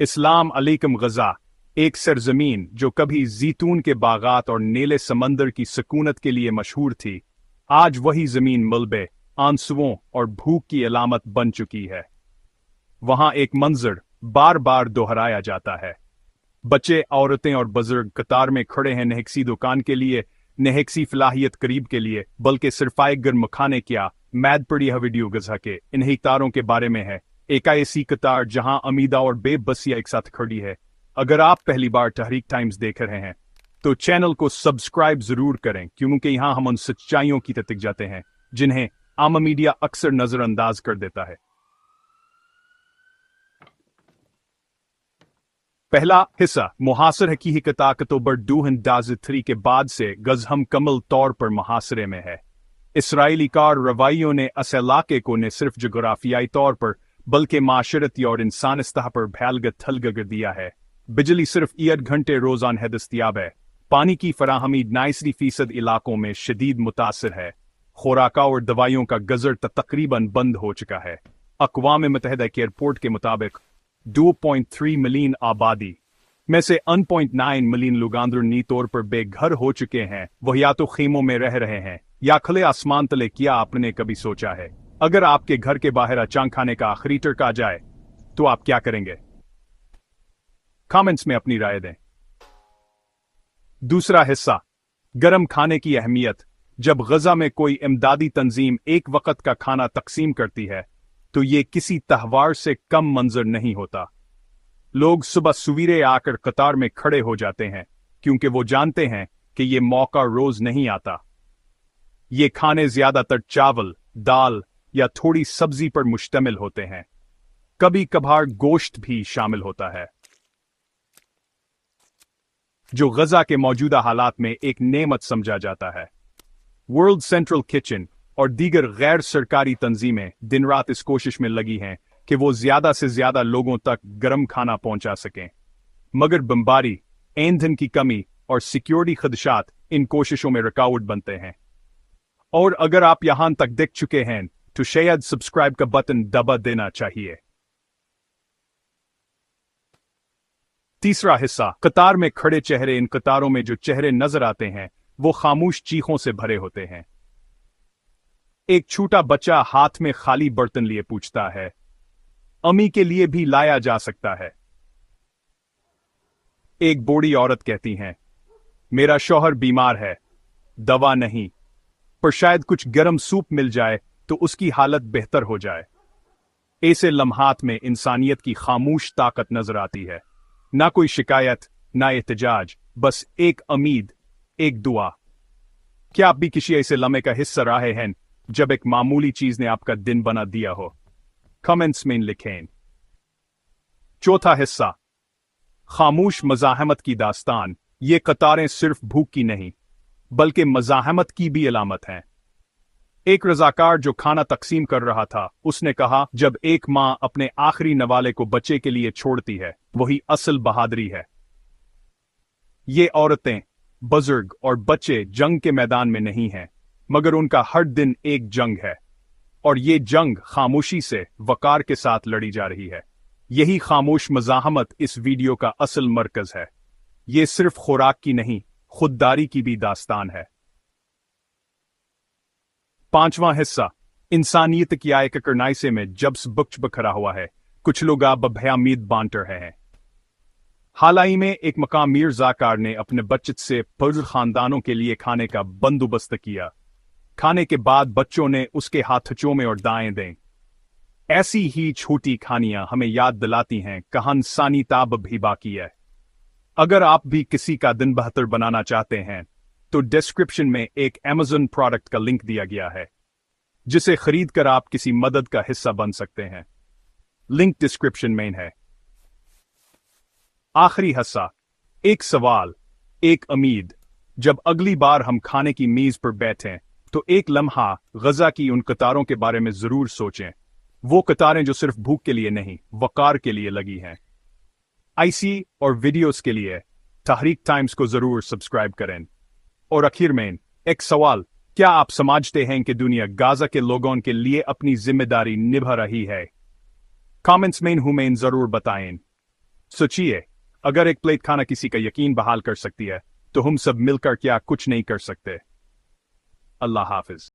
इस्लाम अलैकुम गजा, एक सरजमीन जो कभी ज़ैतून के बागात और नीले समंदर की सुकूनत के लिए मशहूर थी, आज वही जमीन मलबे, आंसुओं और भूख की अलामत बन चुकी है। वहां एक मंजर बार बार दोहराया जाता है। बच्चे, औरतें और बुजुर्ग कतार में खड़े हैं, नेहक्सी दुकान के लिए, नेहक्सी फलाहियत करीब के लिए, बल्कि सिर्फ गर्म खाने क्या मैद पड़ी है वीडियो गजा के इन्हीं कतारों के बारे में है। एक ऐसी कतार जहां अमीदा और बेबसिया एक साथ खड़ी है। अगर आप पहली बार तहरीक टाइम्स देख रहे हैं तो चैनल को सब्सक्राइब जरूर करें, क्योंकि यहां हम उन सच्चाइयों की तक जाते हैं जिन्हें आम मीडिया अक्सर नजरअंदाज कर देता है। पहला हिस्सा मुहासर हकीकत अक्टूबर 2023 के बाद से गजहम कमल तौर पर मुहासरे में है। इसराइली कार रवाइयों ने इस इलाके को न सिर्फ जोग्राफियाई तौर पर बल्कि माशरती और इंसान सतह पर फैलगत थलग कर दिया है। बिजली सिर्फ 1 घंटे रोजाना है दस्तियाब है। पानी की फराहमी 90% इलाकों में शदीद मुतासर है। खुराक और दवाइयों का गजर तकरीबन बंद हो चुका है। अक़वाम मुत्तहिदा के रिपोर्ट के मुताबिक 2.3 मिलियन आबादी में से 1.9 मिलियन लोग अंदरूनी तौर पर बेघर हो चुके हैं। वह या तो खेमों में रह रहे हैं या खुले आसमान तले। क्या आपने कभी सोचा है अगर आपके घर के बाहर अचानक खाने का आखिरी टर्क आ जाए तो आप क्या करेंगे? कमेंट्स में अपनी राय दें। दूसरा हिस्सा, गरम खाने की अहमियत। जब गजा में कोई इमदादी तंजीम एक वक्त का खाना तकसीम करती है तो ये किसी त्यौहार से कम मंजर नहीं होता। लोग सुबह सवेरे आकर कतार में खड़े हो जाते हैं, क्योंकि वो जानते हैं कि ये मौका रोज नहीं आता। ये खाने ज्यादातर चावल, दाल या थोड़ी सब्जी पर मुश्तमिल होते हैं। कभी कभार गोश्त भी शामिल होता है, जो गजा के मौजूदा हालात में एक नेमत समझा जाता है। वर्ल्ड सेंट्रल किचन और दीगर गैर सरकारी तंजीमें दिन रात इस कोशिश में लगी हैं कि वो ज्यादा से ज्यादा लोगों तक गर्म खाना पहुंचा सकें, मगर बमबारी, ईंधन की कमी और सिक्योरिटी खदशात इन कोशिशों में रुकावट बनते हैं। और अगर आप यहां तक देख चुके हैं तो शायद सब्सक्राइब का बटन दबा देना चाहिए। तीसरा हिस्सा, कतार में खड़े चेहरे। इन कतारों में जो चेहरे नजर आते हैं वो खामोश चीखों से भरे होते हैं। एक छोटा बच्चा हाथ में खाली बर्तन लिए पूछता है, अम्मी के लिए भी लाया जा सकता है? एक बूढ़ी औरत कहती है, मेरा शौहर बीमार है, दवा नहीं, पर शायद कुछ गर्म सूप मिल जाए तो उसकी हालत बेहतर हो जाए। ऐसे लम्हात में इंसानियत की खामोश ताकत नजर आती है। ना कोई शिकायत, ना एहतजाज, बस एक उम्मीद, एक दुआ। क्या आप भी किसी ऐसे लम्हे का हिस्सा रहे हैं जब एक मामूली चीज ने आपका दिन बना दिया हो? कमेंट्स में लिखें। चौथा हिस्सा, खामोश मज़ाहमत की दास्तान। ये कतारें सिर्फ भूख की नहीं बल्कि मज़ाहमत की भी अलामत हैं। एक रजाकार जो खाना तकसीम कर रहा था, उसने कहा, जब एक मां अपने आखिरी नवाले को बच्चे के लिए छोड़ती है वही असल बहादुरी है। ये औरतें, बुजुर्ग और बच्चे जंग के मैदान में नहीं हैं, मगर उनका हर दिन एक जंग है, और ये जंग खामोशी से, वकार के साथ लड़ी जा रही है। यही खामोश मज़ाहमत इस वीडियो का असल मरकज है। ये सिर्फ खुराक की नहीं, खुददारी की भी दास्तान है। पांचवां हिस्सा, इंसानियत की आय करनाइसे में जब बुक्च बखरा हुआ है, कुछ लोग अब भयामीद बांट रहे हैं। हाल ही में एक मकाम मीर जाकार ने अपने बचत से फर्ज खानदानों के लिए खाने का बंदोबस्त किया। खाने के बाद बच्चों ने उसके हाथ चूमे और दाएं दें। ऐसी ही छोटी कहानियां हमें याद दिलाती हैं कि इंसानी ताब भी बाकी है। अगर आप भी किसी का दिन बेहतर बनाना चाहते हैं तो डिस्क्रिप्शन में एक Amazon प्रोडक्ट का लिंक दिया गया है, जिसे खरीद कर आप किसी मदद का हिस्सा बन सकते हैं। लिंक डिस्क्रिप्शन में है। आखिरी हिस्सा, एक सवाल, एक उम्मीद। जब अगली बार हम खाने की मेज पर बैठें तो एक लम्हा गजा की उन कतारों के बारे में जरूर सोचें। वो कतारें जो सिर्फ भूख के लिए नहीं, वकार के लिए लगी हैं। ऐसी और वीडियोस के लिए तहरीक टाइम्स को जरूर सब्सक्राइब करें। और आखिर में एक सवाल, क्या आप समझते हैं कि दुनिया गाजा के लोगों के लिए अपनी जिम्मेदारी निभा रही है? कमेंट्स में हमें जरूर बताएं। सोचिए, अगर एक प्लेट खाना किसी का यकीन बहाल कर सकती है तो हम सब मिलकर क्या कुछ नहीं कर सकते। अल्लाह हाफिज।